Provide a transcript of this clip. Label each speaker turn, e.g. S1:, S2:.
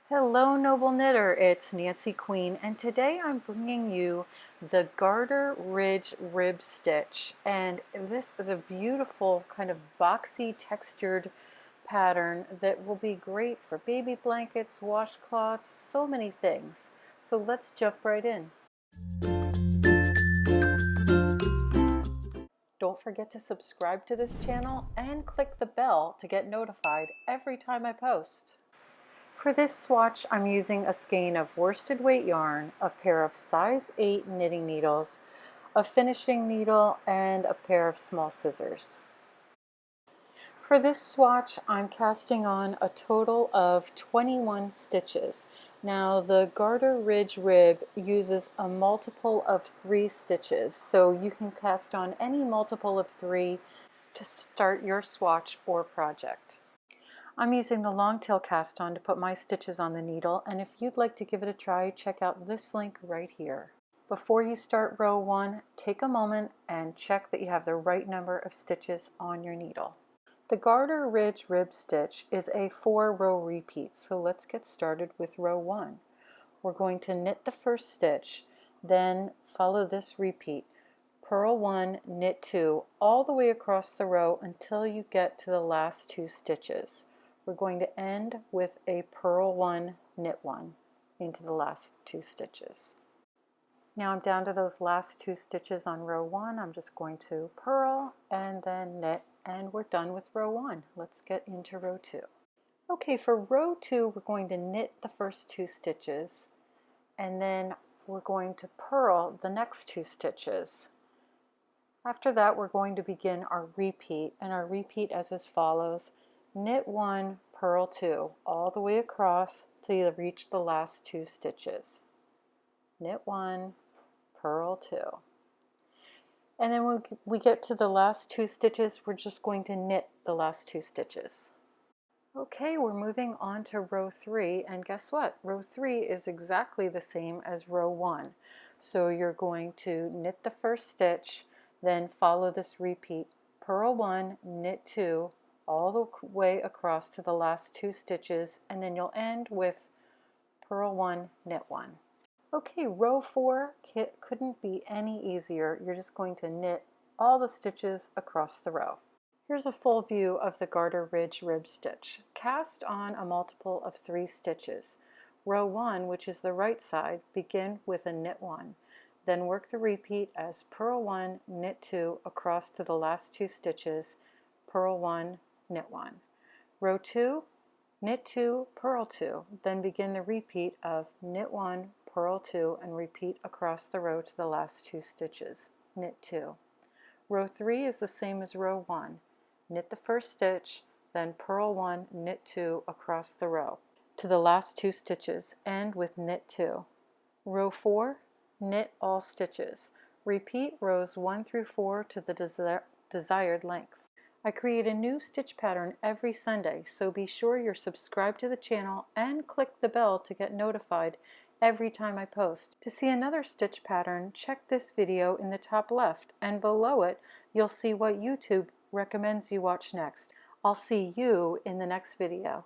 S1: Hello Noble Knitter, it's Nancy Queen, and today I'm bringing you the Garter Ridge Rib Stitch, and this is a beautiful kind of boxy textured pattern that will be great for baby blankets, washcloths, so many things. So let's jump right in. Don't forget to subscribe to this channel and click the bell to get notified every time I post. For this swatch, I'm using a skein of worsted weight yarn, a pair of size 8 knitting needles, a finishing needle, and a pair of small scissors. For this swatch, I'm casting on a total of 21 stitches. Now, the Garter Ridge Rib uses a multiple of 3 stitches, so you can cast on any multiple of 3 to start your swatch or project. I'm using the long tail cast on to put my stitches on the needle, and if you'd like to give it a try, check out this link right here. Before you start row 1, take a moment and check that you have the right number of stitches on your needle. The Garter Ridge Rib Stitch is a 4-row repeat, so let's get started with row 1. We're going to knit the first stitch, then follow this repeat. Purl 1, knit 2, all the way across the row until you get to the last 2 stitches. We're going to end with a purl 1, knit 1 into the last 2 stitches. Now I'm down to those last 2 stitches on row 1. I'm just going to purl and then knit, and we're done with row 1. Let's get into row 2. Okay, for row 2, we're going to knit the first 2 stitches, and then we're going to purl the next 2 stitches. After that, we're going to begin our repeat, and our repeat as follows. Knit 1, purl 2, all the way across till you reach the last 2 stitches. Knit 1, purl 2. And then when we get to the last 2 stitches, we're just going to knit the last 2 stitches. Okay, we're moving on to row 3, and guess what? Row 3 is exactly the same as row 1. So you're going to knit the first stitch, then follow this repeat. Purl 1, knit 2, all the way across to the last 2 stitches, and then you'll end with purl 1, knit 1. Okay, row 4 couldn't be any easier. You're just going to knit all the stitches across the row. Here's a full view of the Garter Ridge Rib Stitch. Cast on a multiple of 3 stitches. Row 1, which is the right side, begin with a knit 1. Then work the repeat as purl 1, knit 2 across to the last 2 stitches, purl 1, knit 1. Row 2, knit 2, purl 2. Then begin the repeat of knit 1, purl 2, and repeat across the row to the last 2 stitches, knit 2. Row 3 is the same as row 1. Knit the first stitch, then purl 1, knit 2 across the row to the last 2 stitches, end with knit 2. Row 4, knit all stitches. Repeat rows 1 through 4 to the desired length. I create a new stitch pattern every Sunday, so be sure you're subscribed to the channel and click the bell to get notified every time I post. To see another stitch pattern, check this video in the top left, and below it you'll see what YouTube recommends you watch next. I'll see you in the next video.